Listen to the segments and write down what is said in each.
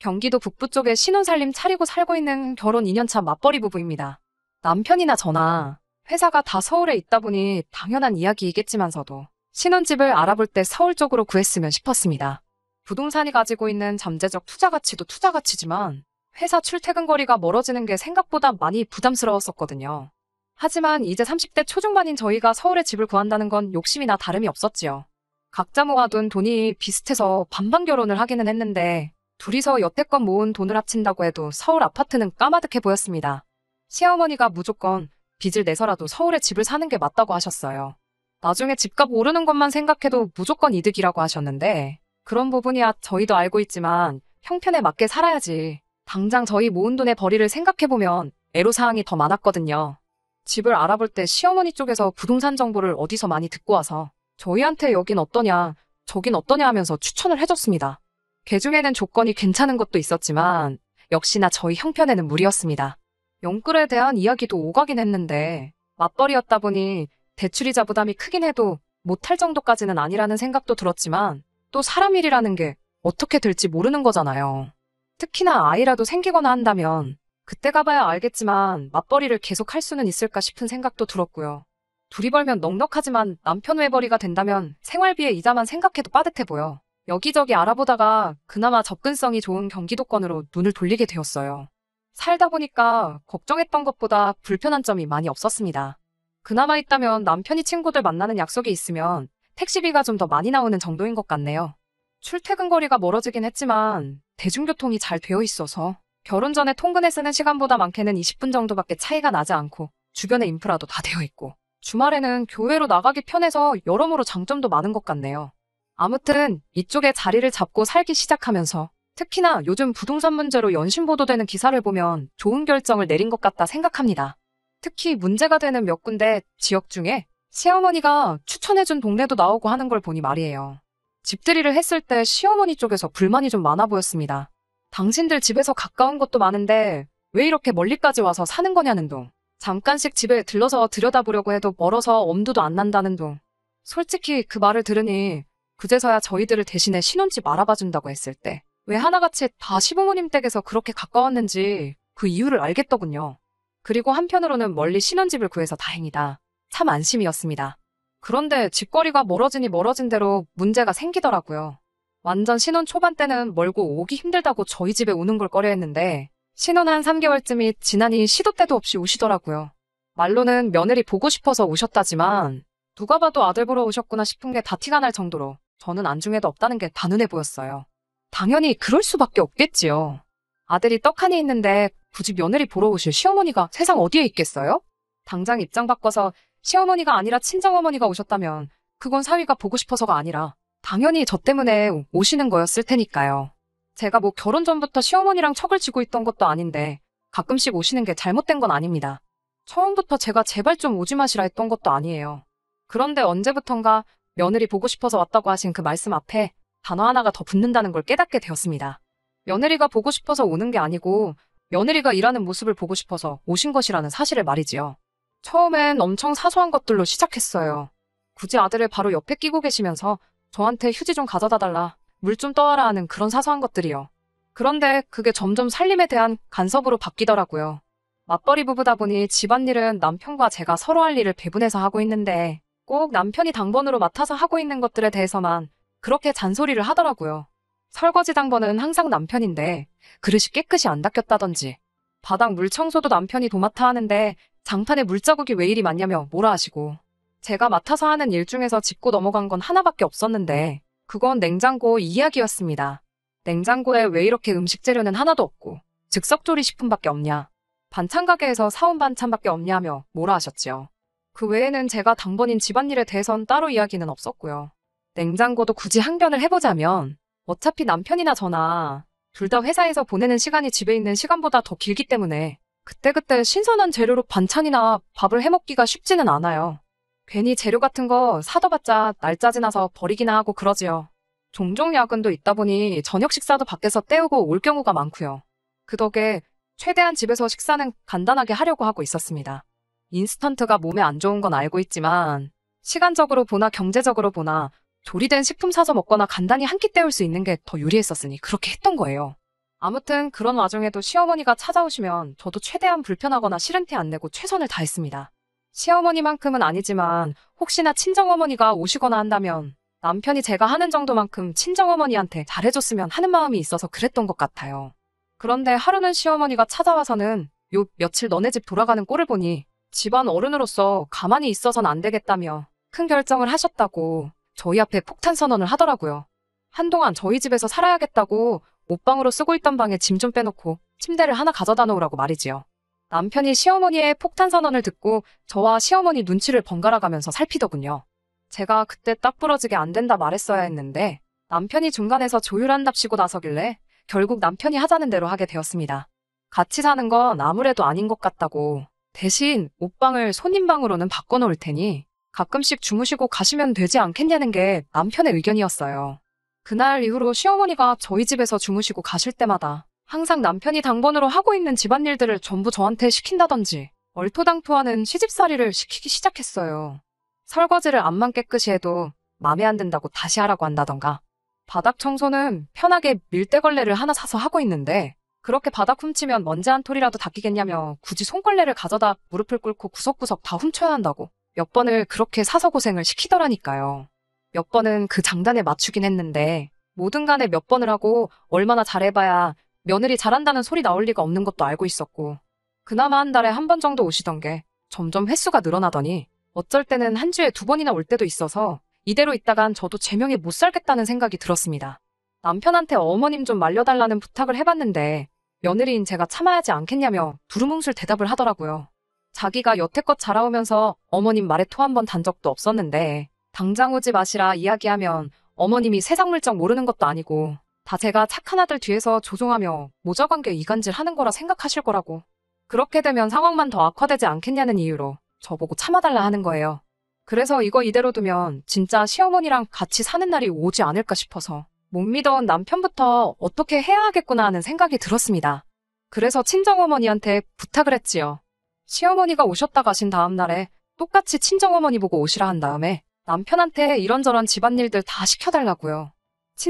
경기도 북부 쪽에 신혼살림 차리고 살고 있는 결혼 2년차 맞벌이 부부입니다. 남편이나 저나 회사가 다 서울에 있다 보니 당연한 이야기이겠지만서도 신혼집을 알아볼 때 서울 쪽으로 구했으면 싶었습니다. 부동산이 가지고 있는 잠재적 투자 가치도 투자 가치지만 회사 출퇴근 거리가 멀어지는 게 생각보다 많이 부담스러웠었거든요. 하지만 이제 30대 초중반인 저희가 서울에 집을 구한다는 건 욕심이나 다름이 없었지요. 각자 모아둔 돈이 비슷해서 반반 결혼을 하기는 했는데 둘이서 여태껏 모은 돈을 합친다고 해도 서울 아파트는 까마득해 보였습니다. 시어머니가 무조건 빚을 내서라도 서울에 집을 사는 게 맞다고 하셨어요. 나중에 집값 오르는 것만 생각해도 무조건 이득이라고 하셨는데 그런 부분이야 저희도 알고 있지만 형편에 맞게 살아야지. 당장 저희 모은 돈의 벌이를 생각해보면 애로사항이 더 많았거든요. 집을 알아볼 때 시어머니 쪽에서 부동산 정보를 어디서 많이 듣고 와서 저희한테 여긴 어떠냐, 저긴 어떠냐 하면서 추천을 해줬습니다. 개중에는 조건이 괜찮은 것도 있었지만 역시나 저희 형편에는 무리였습니다. 영끌에 대한 이야기도 오가긴 했는데 맞벌이였다 보니 대출이자 부담이 크긴 해도 못할 정도까지는 아니라는 생각도 들었지만 또 사람 일이라는 게 어떻게 될지 모르는 거잖아요. 특히나 아이라도 생기거나 한다면 그때 가봐야 알겠지만 맞벌이를 계속 할 수는 있을까 싶은 생각도 들었고요. 둘이 벌면 넉넉하지만 남편 외벌이가 된다면 생활비에 이자만 생각해도 빠듯해 보여. 여기저기 알아보다가 그나마 접근성이 좋은 경기도권으로 눈을 돌리게 되었어요. 살다 보니까 걱정했던 것보다 불편한 점이 많이 없었습니다. 그나마 있다면 남편이 친구들 만나는 약속이 있으면 택시비가 좀 더 많이 나오는 정도인 것 같네요. 출퇴근 거리가 멀어지긴 했지만 대중교통이 잘 되어 있어서 결혼 전에 통근에 쓰는 시간보다 많게는 20분 정도밖에 차이가 나지 않고 주변에 인프라도 다 되어 있고 주말에는 교회로 나가기 편해서 여러모로 장점도 많은 것 같네요. 아무튼 이쪽에 자리를 잡고 살기 시작하면서 특히나 요즘 부동산 문제로 연신 보도되는 기사를 보면 좋은 결정을 내린 것 같다 생각합니다. 특히 문제가 되는 몇 군데 지역 중에 시어머니가 추천해준 동네도 나오고 하는 걸 보니 말이에요. 집들이를 했을 때 시어머니 쪽에서 불만이 좀 많아 보였습니다. 당신들 집에서 가까운 것도 많은데 왜 이렇게 멀리까지 와서 사는 거냐는 둥. 잠깐씩 집에 들러서 들여다보려고 해도 멀어서 엄두도 안 난다는 둥. 솔직히 그 말을 들으니 그제서야 저희들을 대신에 신혼집 알아봐준다고 했을 때 왜 하나같이 다 시부모님 댁에서 그렇게 가까웠는지 그 이유를 알겠더군요. 그리고 한편으로는 멀리 신혼집을 구해서 다행이다. 참 안심이었습니다. 그런데 집거리가 멀어지니 멀어진 대로 문제가 생기더라고요. 완전 신혼 초반 때는 멀고 오기 힘들다고 저희 집에 오는 걸 꺼려했는데 신혼 한 3개월쯤이 지나니 시도 때도 없이 오시더라고요. 말로는 며느리 보고 싶어서 오셨다지만 누가 봐도 아들 보러 오셨구나 싶은 게 다 티가 날 정도로 저는 안중에도 없다는 게 다 눈에 보였어요. 당연히 그럴 수밖에 없겠지요. 아들이 떡하니 있는데 굳이 며느리 보러 오실 시어머니가 세상 어디에 있겠어요? 당장 입장 바꿔서 시어머니가 아니라 친정어머니가 오셨다면 그건 사위가 보고 싶어서가 아니라 당연히 저 때문에 오시는 거였을 테니까요. 제가 뭐 결혼 전부터 시어머니랑 척을 지고 있던 것도 아닌데 가끔씩 오시는 게 잘못된 건 아닙니다. 처음부터 제가 제발 좀 오지 마시라 했던 것도 아니에요. 그런데 언제부턴가 며느리 보고 싶어서 왔다고 하신 그 말씀 앞에 단어 하나가 더 붙는다는 걸 깨닫게 되었습니다. 며느리가 보고 싶어서 오는 게 아니고 며느리가 일하는 모습을 보고 싶어서 오신 것이라는 사실을 말이지요. 처음엔 엄청 사소한 것들로 시작했어요. 굳이 아들을 바로 옆에 끼고 계시면서 저한테 휴지 좀 가져다 달라, 물 좀 떠와라 하는 그런 사소한 것들이요. 그런데 그게 점점 살림에 대한 간섭으로 바뀌더라고요. 맞벌이 부부다 보니 집안일은 남편과 제가 서로 할 일을 배분해서 하고 있는데 꼭 남편이 당번으로 맡아서 하고 있는 것들에 대해서만 그렇게 잔소리를 하더라고요. 설거지 당번은 항상 남편인데 그릇이 깨끗이 안 닦였다든지 바닥 물 청소도 남편이 도맡아 하는데 장판에 물자국이 왜 이리 많냐며 뭐라 하시고 제가 맡아서 하는 일 중에서 짚고 넘어간 건 하나밖에 없었는데 그건 냉장고 이야기였습니다. 냉장고에 왜 이렇게 음식 재료는 하나도 없고 즉석조리식품밖에 없냐, 반찬 가게에서 사온 반찬밖에 없냐며 뭐라 하셨지요. 그 외에는 제가 당번인 집안일에 대해선 따로 이야기는 없었고요. 냉장고도 굳이 항변을 해보자면 어차피 남편이나 저나 둘 다 회사에서 보내는 시간이 집에 있는 시간보다 더 길기 때문에 그때그때 신선한 재료로 반찬이나 밥을 해먹기가 쉽지는 않아요. 괜히 재료 같은 거 사둬봤자 날짜 지나서 버리기나 하고 그러지요. 종종 야근도 있다 보니 저녁 식사도 밖에서 때우고 올 경우가 많고요. 그 덕에 최대한 집에서 식사는 간단하게 하려고 하고 있었습니다. 인스턴트가 몸에 안 좋은 건 알고 있지만 시간적으로 보나 경제적으로 보나 조리된 식품 사서 먹거나 간단히 한 끼 때울 수 있는 게 더 유리했었으니 그렇게 했던 거예요. 아무튼 그런 와중에도 시어머니가 찾아오시면 저도 최대한 불편하거나 싫은 티 안 내고 최선을 다했습니다. 시어머니만큼은 아니지만 혹시나 친정어머니가 오시거나 한다면 남편이 제가 하는 정도만큼 친정어머니한테 잘해줬으면 하는 마음이 있어서 그랬던 것 같아요. 그런데 하루는 시어머니가 찾아와서는 요 며칠 너네 집 돌아가는 꼴을 보니 집안 어른으로서 가만히 있어선 안 되겠다며 큰 결정을 하셨다고 저희 앞에 폭탄 선언을 하더라고요. 한동안 저희 집에서 살아야겠다고 옷방으로 쓰고 있던 방에 짐 좀 빼놓고 침대를 하나 가져다 놓으라고 말이지요. 남편이 시어머니의 폭탄 선언을 듣고 저와 시어머니 눈치를 번갈아 가면서 살피더군요. 제가 그때 딱 부러지게 안 된다 말했어야 했는데 남편이 중간에서 조율한답시고 나서길래 결국 남편이 하자는 대로 하게 되었습니다. 같이 사는 건 아무래도 아닌 것 같다고 대신 옷방을 손님방으로는 바꿔놓을 테니 가끔씩 주무시고 가시면 되지 않겠냐는 게 남편의 의견이었어요. 그날 이후로 시어머니가 저희 집에서 주무시고 가실 때마다 항상 남편이 당번으로 하고 있는 집안일들을 전부 저한테 시킨다든지 얼토당토하는 시집살이를 시키기 시작했어요. 설거지를 암만 깨끗이 해도 맘에 안 든다고 다시 하라고 한다던가 바닥 청소는 편하게 밀대걸레를 하나 사서 하고 있는데 그렇게 바닥 훔치면 먼지 한 톨이라도 닦이겠냐며 굳이 손걸레를 가져다 무릎을 꿇고 구석구석 다 훔쳐야 한다고 몇 번을 그렇게 사서 고생을 시키더라니까요. 몇 번은 그 장단에 맞추긴 했는데 뭐든 간에 몇 번을 하고 얼마나 잘해봐야 며느리 잘한다는 소리 나올 리가 없는 것도 알고 있었고 그나마 한 달에 한 번 정도 오시던 게 점점 횟수가 늘어나더니 어쩔 때는 한 주에 2번이나 올 때도 있어서 이대로 있다간 저도 제명에 못 살겠다는 생각이 들었습니다. 남편한테 어머님 좀 말려달라는 부탁을 해봤는데 며느리인 제가 참아야지 않겠냐며 두루뭉술 대답을 하더라고요. 자기가 여태껏 자라오면서 어머님 말에 토 한 번 단 적도 없었는데 당장 오지 마시라 이야기하면 어머님이 세상 물정 모르는 것도 아니고 다 제가 착한 아들 뒤에서 조종하며 모자관계 이간질 하는 거라 생각하실 거라고. 그렇게 되면 상황만 더 악화되지 않겠냐는 이유로 저보고 참아달라 하는 거예요. 그래서 이거 이대로 두면 진짜 시어머니랑 같이 사는 날이 오지 않을까 싶어서 못 믿어온 남편부터 어떻게 해야 하겠구나 하는 생각이 들었습니다. 그래서 친정어머니한테 부탁을 했지요. 시어머니가 오셨다 가신 다음 날에 똑같이 친정어머니 보고 오시라 한 다음에 남편한테 이런저런 집안일들 다 시켜달라고요.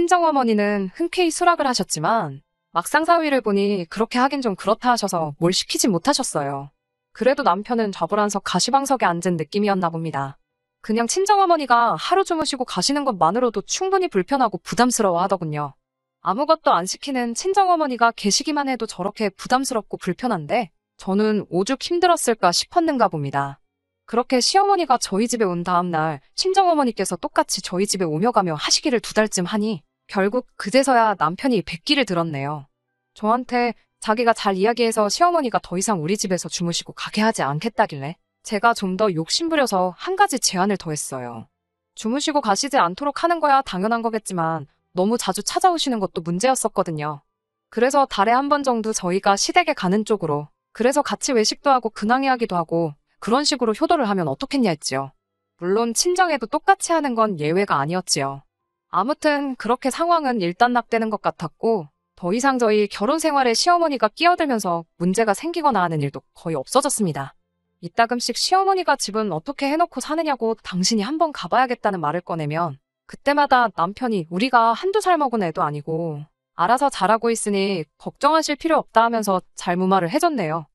친정어머니는 흔쾌히 수락을 하셨지만 막상 사위를 보니 그렇게 하긴 좀 그렇다 하셔서 뭘 시키지 못하셨어요. 그래도 남편은 좌불안석 가시방석에 앉은 느낌이었나 봅니다. 그냥 친정어머니가 하루 주무시고 가시는 것만으로도 충분히 불편하고 부담스러워 하더군요. 아무것도 안 시키는 친정어머니가 계시기만 해도 저렇게 부담스럽고 불편한데 저는 오죽 힘들었을까 싶었는가 봅니다. 그렇게 시어머니가 저희 집에 온 다음 날 친정어머니께서 똑같이 저희 집에 오며 가며 하시기를 2달쯤 하니 결국 그제서야 남편이 백기를 들었네요. 저한테 자기가 잘 이야기해서 시어머니가 더 이상 우리 집에서 주무시고 가게 하지 않겠다길래 제가 좀 더 욕심부려서 한 가지 제안을 더했어요. 주무시고 가시지 않도록 하는 거야 당연한 거겠지만 너무 자주 찾아오시는 것도 문제였었거든요. 그래서 달에 한 번 정도 저희가 시댁에 가는 쪽으로 그래서 같이 외식도 하고 근황 이야기도 하고 그런 식으로 효도를 하면 어떻겠냐 했지요. 물론 친정에도 똑같이 하는 건 예외가 아니었지요. 아무튼 그렇게 상황은 일단락되는 것 같았고 더 이상 저희 결혼 생활에 시어머니가 끼어들면서 문제가 생기거나 하는 일도 거의 없어졌습니다. 이따금씩 시어머니가 집은 어떻게 해놓고 사느냐고 당신이 한번 가봐야겠다는 말을 꺼내면 그때마다 남편이 우리가 한두 살 먹은 애도 아니고 알아서 잘하고 있으니 걱정하실 필요 없다 하면서 잘 무마를 해줬네요.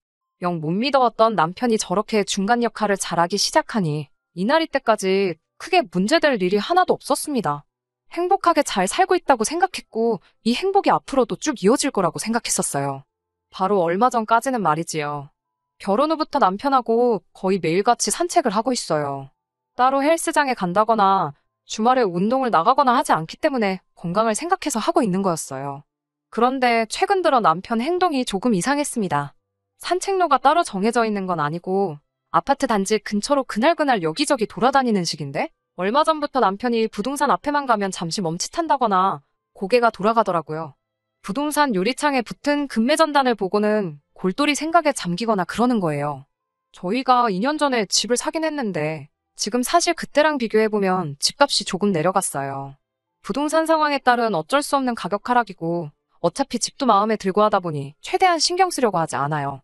영 못 믿어왔던 남편이 저렇게 중간 역할을 잘하기 시작하니 이날 이때까지 크게 문제될 일이 하나도 없었습니다. 행복하게 잘 살고 있다고 생각했고 이 행복이 앞으로도 쭉 이어질 거라고 생각했었어요. 바로 얼마 전까지는 말이지요. 결혼 후부터 남편하고 거의 매일같이 산책을 하고 있어요. 따로 헬스장에 간다거나 주말에 운동을 나가거나 하지 않기 때문에 건강을 생각해서 하고 있는 거였어요. 그런데 최근 들어 남편 행동이 조금 이상했습니다. 산책로가 따로 정해져 있는 건 아니고 아파트 단지 근처로 그날그날 여기저기 돌아다니는 식인데 얼마 전부터 남편이 부동산 앞에만 가면 잠시 멈칫한다거나 고개가 돌아가더라고요. 부동산 유리창에 붙은 금매전단을 보고는 골똘히 생각에 잠기거나 그러는 거예요. 저희가 2년 전에 집을 사긴 했는데 지금 사실 그때랑 비교해보면 집값이 조금 내려갔어요. 부동산 상황에 따른 어쩔 수 없는 가격 하락이고 어차피 집도 마음에 들고 하다 보니 최대한 신경 쓰려고 하지 않아요.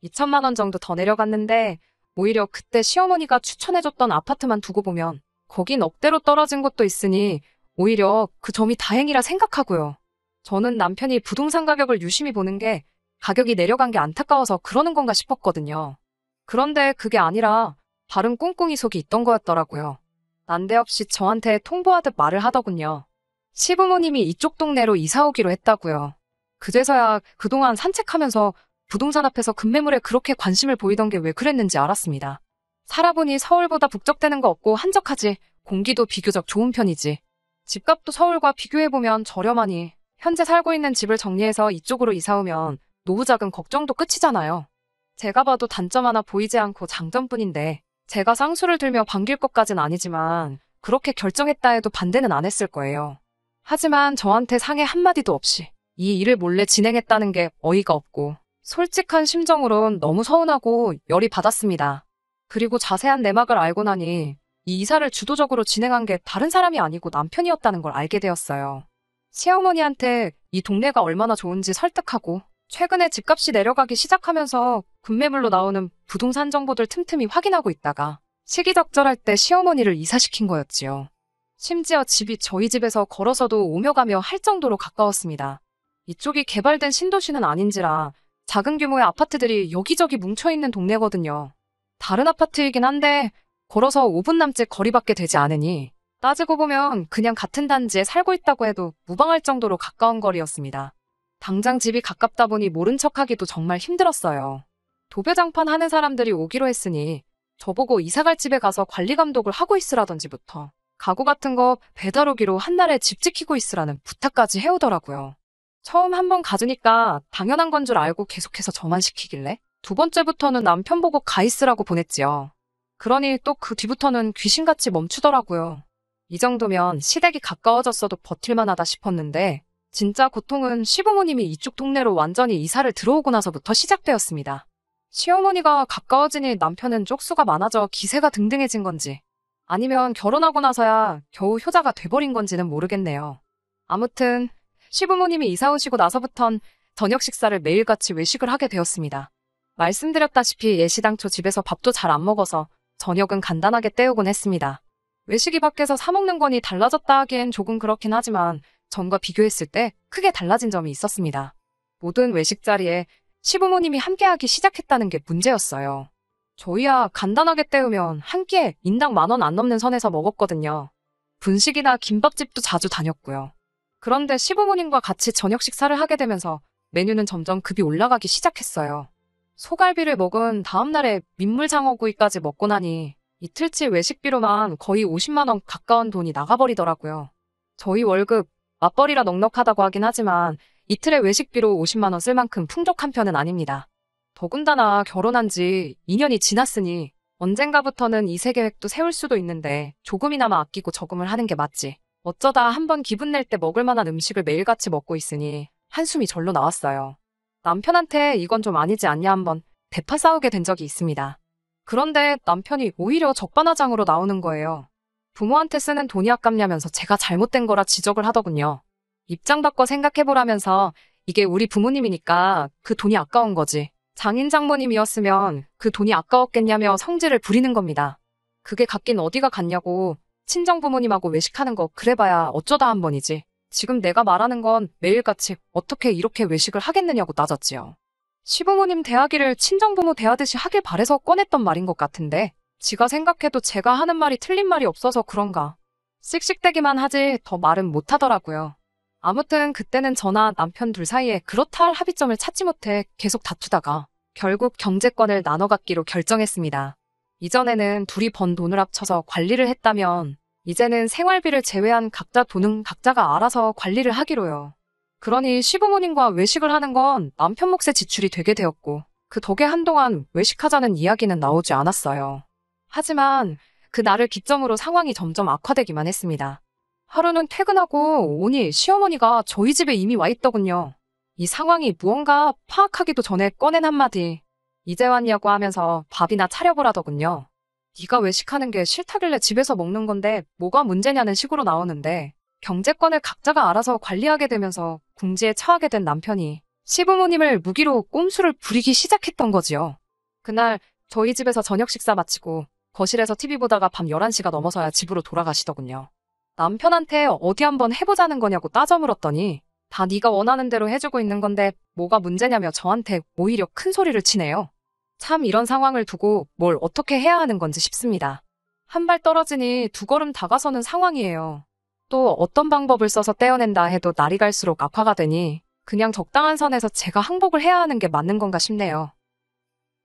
2천만 원 정도 더 내려갔는데 오히려 그때 시어머니가 추천해줬던 아파트만 두고 보면 거긴 억대로 떨어진 곳도 있으니 오히려 그 점이 다행이라 생각하고요. 저는 남편이 부동산 가격을 유심히 보는 게 가격이 내려간 게 안타까워서 그러는 건가 싶었거든요. 그런데 그게 아니라 다른 꿍꿍이 속이 있던 거였더라고요. 난데없이 저한테 통보하듯 말을 하더군요. 시부모님이 이쪽 동네로 이사 오기로 했다고요. 그제서야 그동안 산책하면서 부동산 앞에서 급매물에 그렇게 관심을 보이던 게 왜 그랬는지 알았습니다. 살아보니 서울보다 북적대는 거 없고 한적하지, 공기도 비교적 좋은 편이지. 집값도 서울과 비교해보면 저렴하니 현재 살고 있는 집을 정리해서 이쪽으로 이사 오면 노후 자금 걱정도 끝이잖아요. 제가 봐도 단점 하나 보이지 않고 장점뿐인데 제가 쌍수를 들며 반길 것까진 아니지만 그렇게 결정했다 해도 반대는 안 했을 거예요. 하지만 저한테 상의 한마디도 없이 이 일을 몰래 진행했다는 게 어이가 없고 솔직한 심정으론 너무 서운하고 열이 받았습니다. 그리고 자세한 내막을 알고 나니 이 이사를 주도적으로 진행한 게 다른 사람이 아니고 남편이었다는 걸 알게 되었어요. 시어머니한테 이 동네가 얼마나 좋은지 설득하고 최근에 집값이 내려가기 시작하면서 급매물로 나오는 부동산 정보들 틈틈이 확인하고 있다가 시기적절할 때 시어머니를 이사시킨 거였지요. 심지어 집이 저희 집에서 걸어서도 오며 가며 할 정도로 가까웠습니다. 이쪽이 개발된 신도시는 아닌지라 작은 규모의 아파트들이 여기저기 뭉쳐있는 동네거든요. 다른 아파트이긴 한데 걸어서 5분 남짓 거리밖에 되지 않으니 따지고 보면 그냥 같은 단지에 살고 있다고 해도 무방할 정도로 가까운 거리였습니다. 당장 집이 가깝다 보니 모른 척하기도 정말 힘들었어요. 도배장판 하는 사람들이 오기로 했으니 저보고 이사갈 집에 가서 관리 감독을 하고 있으라던지부터 가구 같은 거 배달 오기로 한날에 집 지키고 있으라는 부탁까지 해오더라고요. 처음 한번 가주니까 당연한 건 줄 알고 계속해서 저만 시키길래 두 번째부터는 남편 보고 가 있으라고 보냈지요. 그러니 또 그 뒤부터는 귀신같이 멈추더라고요. 이 정도면 시댁이 가까워졌어도 버틸만하다 싶었는데 진짜 고통은 시부모님이 이쪽 동네로 완전히 이사를 들어오고 나서부터 시작되었습니다. 시어머니가 가까워지니 남편은 쪽수가 많아져 기세가 등등해진 건지 아니면 결혼하고 나서야 겨우 효자가 돼버린 건지는 모르겠네요. 아무튼 시부모님이 이사 오시고 나서부턴 저녁 식사를 매일같이 외식을 하게 되었습니다. 말씀드렸다시피 예시당초 집에서 밥도 잘 안 먹어서 저녁은 간단하게 때우곤 했습니다. 외식이 밖에서 사 먹는 거니 달라졌다 하기엔 조금 그렇긴 하지만 전과 비교했을 때 크게 달라진 점이 있었습니다. 모든 외식 자리에 시부모님이 함께하기 시작했다는 게 문제였어요. 저희야 간단하게 때우면 한 끼에 인당 10,000원 안 넘는 선에서 먹었거든요. 분식이나 김밥집도 자주 다녔고요. 그런데 시부모님과 같이 저녁 식사를 하게 되면서 메뉴는 점점 급이 올라가기 시작했어요. 소갈비를 먹은 다음 날에 민물장어구이까지 먹고 나니 이틀치 외식비로만 거의 50만 원 가까운 돈이 나가버리더라고요. 저희 월급 맞벌이라 넉넉하다고 하긴 하지만 이틀의 외식비로 50만 원 쓸 만큼 풍족한 편은 아닙니다. 더군다나 결혼한 지 2년이 지났으니 언젠가부터는 이세 계획도 세울 수도 있는데 조금이나마 아끼고 저금을 하는 게 맞지. 어쩌다 한번 기분 낼 때 먹을 만한 음식을 매일같이 먹고 있으니 한숨이 절로 나왔어요. 남편한테 이건 좀 아니지 않냐 한번 대파 싸우게 된 적이 있습니다. 그런데 남편이 오히려 적반하장으로 나오는 거예요. 부모한테 쓰는 돈이 아깝냐면서 제가 잘못된 거라 지적을 하더군요. 입장 바꿔 생각해보라면서 이게 우리 부모님이니까 그 돈이 아까운 거지. 장인 장모님이었으면 그 돈이 아까웠겠냐며 성질을 부리는 겁니다. 그게 갖긴 어디가 갔냐고 친정 부모님하고 외식하는 거 그래봐야 어쩌다 한 번이지. 지금 내가 말하는 건 매일같이 어떻게 이렇게 외식을 하겠느냐고 따졌지요. 시부모님 대하기를 친정부모 대하듯이 하길 바래서 꺼냈던 말인 것 같은데 지가 생각해도 제가 하는 말이 틀린 말이 없어서 그런가. 씩씩대기만 하지 더 말은 못하더라고요. 아무튼 그때는 저나 남편 둘 사이에 그렇다 할 합의점을 찾지 못해 계속 다투다가 결국 경제권을 나눠 갖기로 결정했습니다. 이전에는 둘이 번 돈을 합쳐서 관리를 했다면 이제는 생활비를 제외한 각자 돈은 각자가 알아서 관리를 하기로요. 그러니 시부모님과 외식을 하는 건 남편 몫의 지출이 되게 되었고 그 덕에 한동안 외식하자는 이야기는 나오지 않았어요. 하지만 그 날을 기점으로 상황이 점점 악화되기만 했습니다. 하루는 퇴근하고 오니 시어머니가 저희 집에 이미 와 있더군요. 이 상황이 무언가 파악하기도 전에 꺼낸 한마디. 이제 왔냐고 하면서 밥이나 차려보라더군요. 네가 외식하는 게 싫다길래 집에서 먹는 건데 뭐가 문제냐는 식으로 나오는데 경제권을 각자가 알아서 관리하게 되면서 궁지에 처하게 된 남편이 시부모님을 무기로 꼼수를 부리기 시작했던 거지요. 그날 저희 집에서 저녁 식사 마치고 거실에서 TV 보다가 밤 11시가 넘어서야 집으로 돌아가시더군요. 남편한테 어디 한번 해보자는 거냐고 따져 물었더니 다 네가 원하는 대로 해주고 있는 건데 뭐가 문제냐며 저한테 오히려 큰 소리를 치네요. 참 이런 상황을 두고 뭘 어떻게 해야 하는 건지 싶습니다. 한 발 떨어지니 두 걸음 다가서는 상황이에요. 또 어떤 방법을 써서 떼어낸다 해도 날이 갈수록 악화가 되니 그냥 적당한 선에서 제가 항복을 해야 하는 게 맞는 건가 싶네요.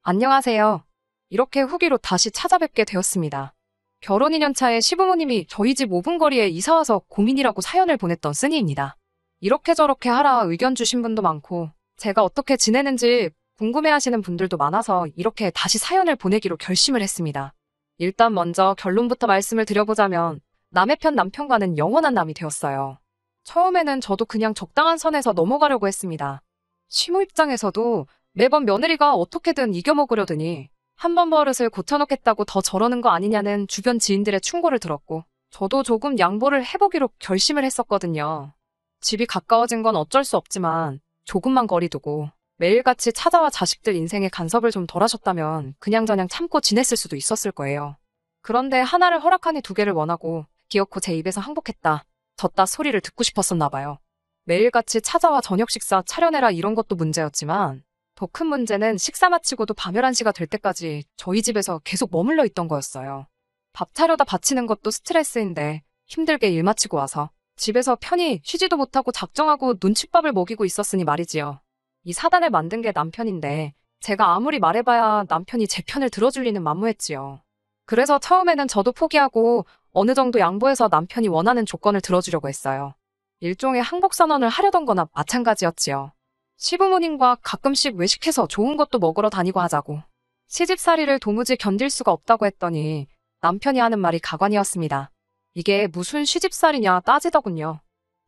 안녕하세요. 이렇게 후기로 다시 찾아뵙게 되었습니다. 결혼 2년 차에 시부모님이 저희 집 5분 거리에 이사와서 고민이라고 사연을 보냈던 쓰니입니다. 이렇게 저렇게 하라 의견 주신 분도 많고 제가 어떻게 지내는지 궁금해하시는 분들도 많아서 이렇게 다시 사연을 보내기로 결심을 했습니다. 일단 먼저 결론부터 말씀을 드려보자면 남의 편 남편과는 영원한 남이 되었어요. 처음에는 저도 그냥 적당한 선에서 넘어가려고 했습니다. 시모 입장에서도 매번 며느리가 어떻게든 이겨먹으려더니 한 번 버릇을 고쳐놓겠다고 더 저러는 거 아니냐는 주변 지인들의 충고를 들었고 저도 조금 양보를 해보기로 결심을 했었거든요. 집이 가까워진 건 어쩔 수 없지만 조금만 거리 두고 매일같이 찾아와 자식들 인생에 간섭을 좀 덜 하셨다면 그냥저냥 참고 지냈을 수도 있었을 거예요. 그런데 하나를 허락하니 두 개를 원하고 기어코 제 입에서 항복했다, 졌다 소리를 듣고 싶었었나 봐요. 매일같이 찾아와 저녁 식사 차려내라 이런 것도 문제였지만 더 큰 문제는 식사 마치고도 밤 11시가 될 때까지 저희 집에서 계속 머물러 있던 거였어요. 밥 차려다 바치는 것도 스트레스인데 힘들게 일 마치고 와서 집에서 편히 쉬지도 못하고 작정하고 눈칫밥을 먹이고 있었으니 말이지요. 이 사단을 만든 게 남편인데 제가 아무리 말해봐야 남편이 제 편을 들어줄 리는 만무했지요. 그래서 처음에는 저도 포기하고 어느 정도 양보해서 남편이 원하는 조건을 들어주려고 했어요. 일종의 항복선언을 하려던 거나 마찬가지였지요. 시부모님과 가끔씩 외식해서 좋은 것도 먹으러 다니고 하자고. 시집살이를 도무지 견딜 수가 없다고 했더니 남편이 하는 말이 가관이었습니다. 이게 무슨 시집살이냐 따지더군요.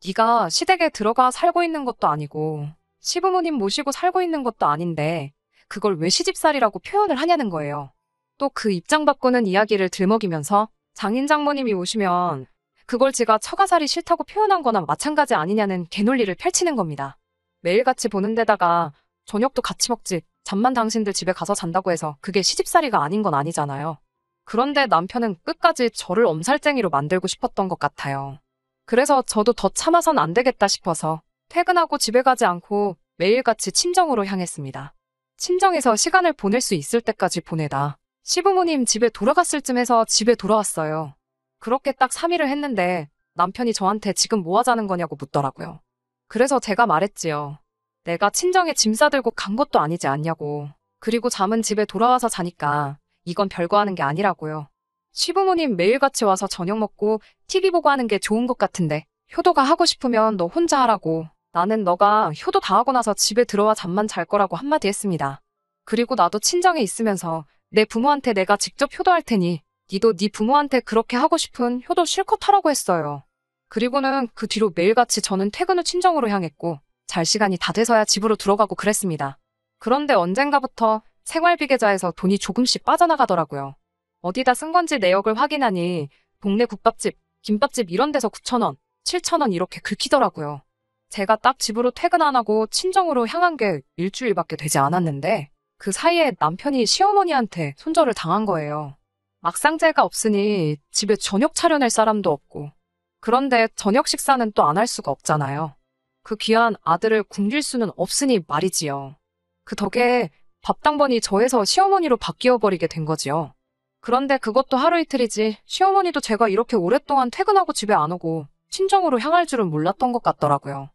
네가 시댁에 들어가 살고 있는 것도 아니고 시부모님 모시고 살고 있는 것도 아닌데 그걸 왜 시집살이라고 표현을 하냐는 거예요. 또 그 입장 바꾸는 이야기를 들먹이면서 장인 장모님이 오시면 그걸 제가 처가살이 싫다고 표현한 거나 마찬가지 아니냐는 개논리를 펼치는 겁니다. 매일같이 보는 데다가 저녁도 같이 먹지 잠만 당신들 집에 가서 잔다고 해서 그게 시집살이가 아닌 건 아니잖아요. 그런데 남편은 끝까지 저를 엄살쟁이로 만들고 싶었던 것 같아요. 그래서 저도 더 참아선 안 되겠다 싶어서 퇴근하고 집에 가지 않고 매일같이 친정으로 향했습니다. 친정에서 시간을 보낼 수 있을 때까지 보내다 시부모님 집에 돌아갔을 쯤에서 집에 돌아왔어요. 그렇게 딱 3일을 했는데 남편이 저한테 지금 뭐 하자는 거냐고 묻더라고요. 그래서 제가 말했지요. 내가 친정에 짐 싸들고 간 것도 아니지 않냐고. 그리고 잠은 집에 돌아와서 자니까 이건 별거 하는 게 아니라고요. 시부모님 매일같이 와서 저녁 먹고 TV 보고 하는 게 좋은 것 같은데 효도가 하고 싶으면 너 혼자 하라고. 나는 너가 효도 다 하고 나서 집에 들어와 잠만 잘 거라고 한마디 했습니다. 그리고 나도 친정에 있으면서 내 부모한테 내가 직접 효도할 테니 니도 네 부모한테 그렇게 하고 싶은 효도 실컷 하라고 했어요. 그리고는 그 뒤로 매일같이 저는 퇴근 후 친정으로 향했고 잘 시간이 다 돼서야 집으로 들어가고 그랬습니다. 그런데 언젠가부터 생활비 계좌에서 돈이 조금씩 빠져나가더라고요. 어디다 쓴 건지 내역을 확인하니 동네 국밥집, 김밥집 이런 데서 9,000원, 7,000원 이렇게 긁히더라고요. 제가 딱 집으로 퇴근 안 하고 친정으로 향한 게 일주일밖에 되지 않았는데 그 사이에 남편이 시어머니한테 손절을 당한 거예요. 막상제가 없으니 집에 저녁 차려낼 사람도 없고 그런데 저녁 식사는 또 안 할 수가 없잖아요. 그 귀한 아들을 굶길 수는 없으니 말이지요. 그 덕에 밥당번이 저에서 시어머니로 바뀌어버리게 된 거지요. 그런데 그것도 하루 이틀이지 시어머니도 제가 이렇게 오랫동안 퇴근하고 집에 안 오고 친정으로 향할 줄은 몰랐던 것 같더라고요.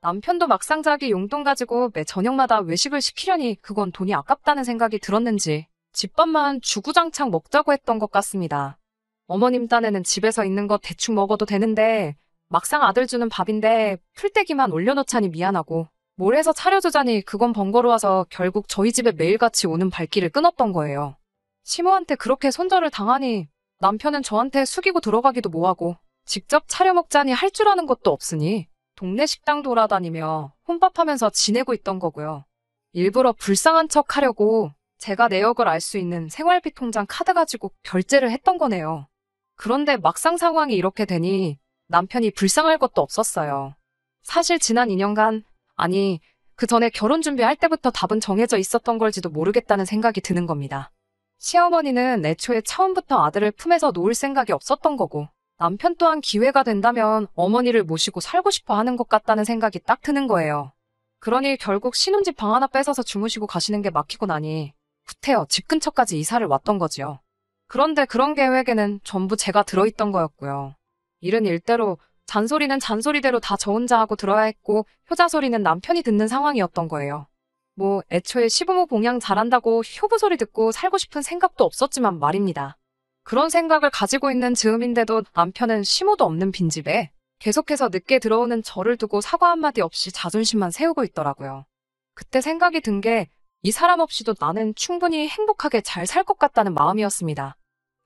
남편도 막상 자기 용돈 가지고 매 저녁마다 외식을 시키려니 그건 돈이 아깝다는 생각이 들었는지 집밥만 주구장창 먹자고 했던 것 같습니다. 어머님 딴에는 집에서 있는 거 대충 먹어도 되는데 막상 아들 주는 밥인데 풀떼기만 올려놓자니 미안하고 뭘 해서 차려주자니 그건 번거로워서 결국 저희 집에 매일같이 오는 발길을 끊었던 거예요. 시모한테 그렇게 손절을 당하니 남편은 저한테 숙이고 들어가기도 뭐하고 직접 차려 먹자니 할 줄 아는 것도 없으니 동네 식당 돌아다니며 혼밥하면서 지내고 있던 거고요. 일부러 불쌍한 척 하려고 제가 내역을 알 수 있는 생활비 통장 카드 가지고 결제를 했던 거네요. 그런데 막상 상황이 이렇게 되니 남편이 불쌍할 것도 없었어요. 사실 지난 2년간, 아니 그 전에 결혼 준비할 때부터 답은 정해져 있었던 걸지도 모르겠다는 생각이 드는 겁니다. 시어머니는 애초에 처음부터 아들을 품에서 놓을 생각이 없었던 거고 남편 또한 기회가 된다면 어머니를 모시고 살고 싶어 하는 것 같다는 생각이 딱 드는 거예요. 그러니 결국 신혼집 방 하나 뺏어서 주무시고 가시는 게 막히고 나니 구태여 집 근처까지 이사를 왔던 거지요. 그런데 그런 계획에는 전부 제가 들어있던 거였고요. 일은 일대로, 잔소리는 잔소리대로 다 저 혼자 하고 들어야 했고 효자 소리는 남편이 듣는 상황이었던 거예요. 뭐 애초에 시부모 봉양 잘한다고 효부 소리 듣고 살고 싶은 생각도 없었지만 말입니다. 그런 생각을 가지고 있는 즈음인데도 남편은 시모도 없는 빈집에 계속해서 늦게 들어오는 저를 두고 사과 한마디 없이 자존심만 세우고 있더라고요. 그때 생각이 든 게 이 사람 없이도 나는 충분히 행복하게 잘 살 것 같다는 마음이었습니다.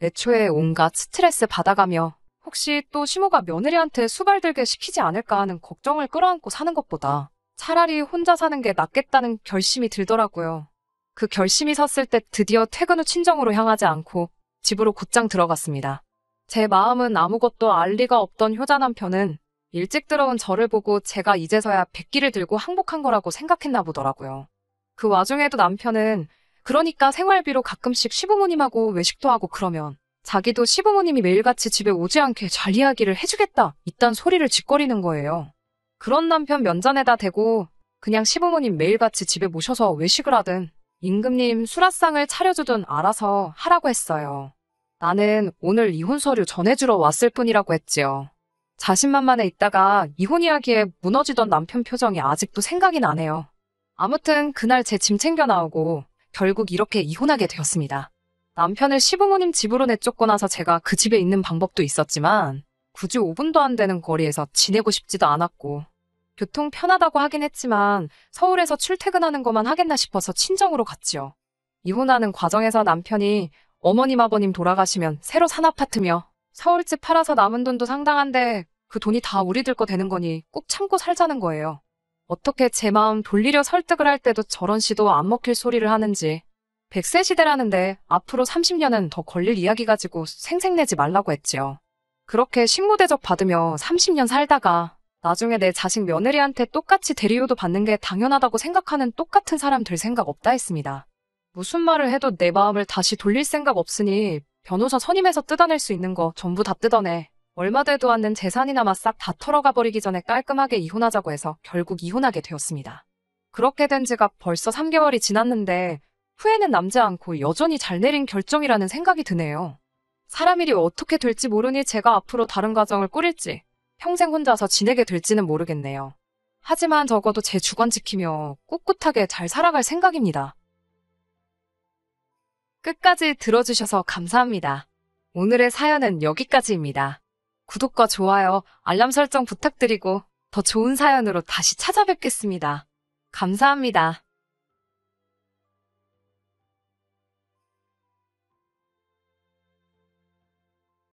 애초에 온갖 스트레스 받아가며 혹시 또 시모가 며느리한테 수발들게 시키지 않을까 하는 걱정을 끌어안고 사는 것보다 차라리 혼자 사는 게 낫겠다는 결심이 들더라고요. 그 결심이 섰을 때 드디어 퇴근 후 친정으로 향하지 않고 집으로 곧장 들어갔습니다. 제 마음은 아무것도 알 리가 없던 효자 남편은 일찍 들어온 저를 보고 제가 이제서야 백기를 들고 항복한 거라고 생각했나 보더라고요. 그 와중에도 남편은 그러니까 생활비로 가끔씩 시부모님하고 외식도 하고 그러면 자기도 시부모님이 매일같이 집에 오지 않게 잘 이야기를 해주겠다 이딴 소리를 짓거리는 거예요. 그런 남편 면전에다 대고 그냥 시부모님 매일같이 집에 모셔서 외식을 하든 임금님 수라상을 차려주든 알아서 하라고 했어요. 나는 오늘 이혼 서류 전해주러 왔을 뿐이라고 했지요. 자신만만해 있다가 이혼 이야기에 무너지던 남편 표정이 아직도 생각이 나네요. 아무튼 그날 제 짐 챙겨 나오고 결국 이렇게 이혼하게 되었습니다. 남편을 시부모님 집으로 내쫓고 나서 제가 그 집에 있는 방법도 있었지만 굳이 5분도 안 되는 거리에서 지내고 싶지도 않았고 교통 편하다고 하긴 했지만 서울에서 출퇴근하는 것만 하겠나 싶어서 친정으로 갔지요. 이혼하는 과정에서 남편이 어머님 아버님 돌아가시면 새로 산 아파트며 서울집 팔아서 남은 돈도 상당한데 그 돈이 다 우리들 거 되는 거니 꼭 참고 살자는 거예요. 어떻게 제 마음 돌리려 설득을 할 때도 저런 시도 안 먹힐 소리를 하는지. 100세 시대라는데 앞으로 30년은 더 걸릴 이야기 가지고 생색내지 말라고 했지요. 그렇게 식모대접 받으며 30년 살다가 나중에 내 자식 며느리한테 똑같이 대리효도 받는 게 당연하다고 생각하는 똑같은 사람 될 생각 없다 했습니다. 무슨 말을 해도 내 마음을 다시 돌릴 생각 없으니 변호사 선임해서 뜯어낼 수 있는 거 전부 다 뜯어내. 얼마 되도 않는 재산이나마 싹 다 털어가 버리기 전에 깔끔하게 이혼하자고 해서 결국 이혼하게 되었습니다. 그렇게 된 지가 벌써 3개월이 지났는데 후회는 남지 않고 여전히 잘 내린 결정이라는 생각이 드네요. 사람 일이 어떻게 될지 모르니 제가 앞으로 다른 가정을 꾸릴지 평생 혼자서 지내게 될지는 모르겠네요. 하지만 적어도 제 주관 지키며 꿋꿋하게 잘 살아갈 생각입니다. 끝까지 들어주셔서 감사합니다. 오늘의 사연은 여기까지입니다. 구독과 좋아요, 알람 설정 부탁드리고 더 좋은 사연으로 다시 찾아뵙겠습니다. 감사합니다.